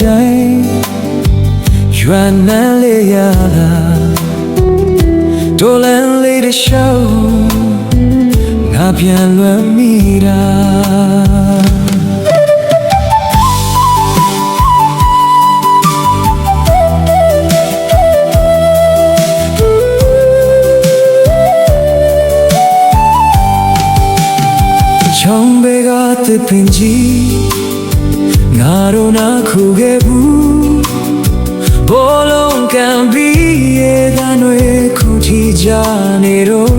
တိုင်းရွာနန်းလေးရလာတော်လန်လေးတစ်ရှောက်ငါပြန်လွမ်းမိတာချောင်းဘေကသစ်ပင်ကြီးငါတို့နာခုခဲ့ဘူးဘောလုံးကံပြီးရဲ့တန်တွေခုထိကြနေတော့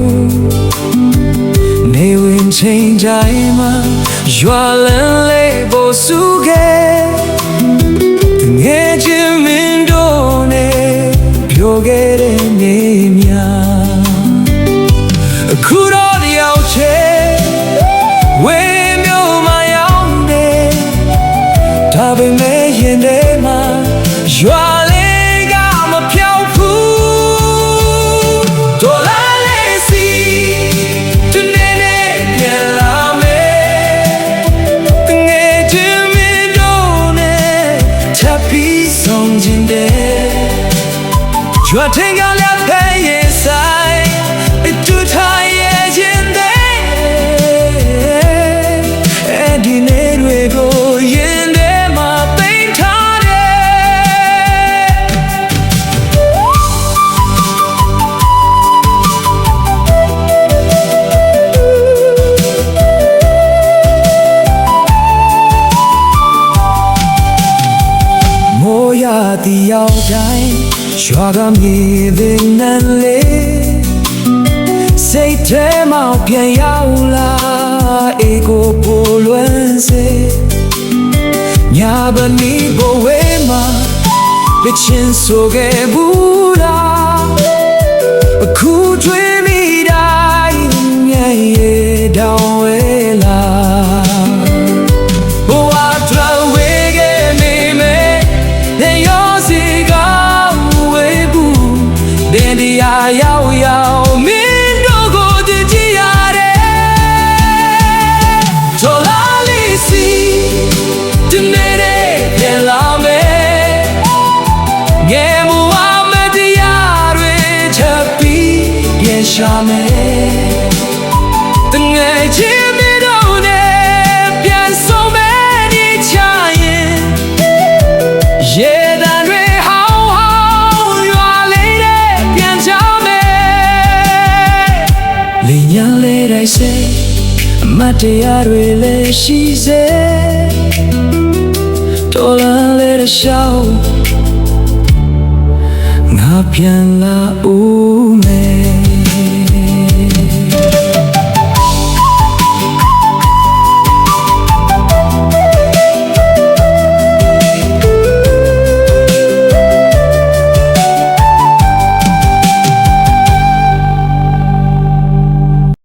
နေဝင်ချိန်တိုင်းမှာရွာလန်းလေးပေါ်စုခဲ့ငယ်ချင်းမင်းတို့နဲ့ပြောခဲ့တဲ့နေများအခုတော့တယောက်ချေဝေးမျိုးမရောက်နေဒါပေမဲ့ရင်ထဲမှာရွာလေးကမပြောက်ဘူးဒေါ်လာလေးစီဒီနေ့နဲ့ပြန်လာမယ်တငယ်ချင်းမင်းတို့နဲ့ထပ်ပြီးဆုံးခြင်းတဲ့ရွာထင်ကလည်းဖဲရင်ဆိုင်တူထားရဲ့ခြင်းတဲ့ဒီနေ့တွေကိုရင်ထဲမှာသိမ်းထားမိုးရသည်ရောက်တိုင်းရွာကမြေသည်နန်းလေးစိတ်ထဲမှာပြန်ရောက်လာအေကိုပိုလွမ်းစေညာဘနီဘဝေးမှာပြချင်းဆိုခဲ့ဘူးလားအခုတွေ့မိတိုင်းမြဲရဲ့တောင်းဝဲလာဘဝထဝေးခဲ့နေမယ်တဲ့ရောစီကဝေးဘူးတဲ့တရားရောက်ရောက်မင်းတို့ကိုတည်ကြည်ရတယ်ဒေါ်လာလေးစီဒီနေ့နဲ့ပြန်လာမယ်ငယ်မူအမတရားတွေချက်ပြီးပြန်ရှာမယ်တငယ်ချင်းမင်းတို့နဲ့ပြန်ဆုံးမယ်ဒီချရင်ရေတန်တွေဟောင်းဟောင်းရွာလေးနဲ့ပြန်ချမယ်လင်းရန်လေးတိုင်းစိတ်အမတရားတွေလည်းရှိစေတော်လန်လေးတစ်ရှောက်ငါပြန်လာဦး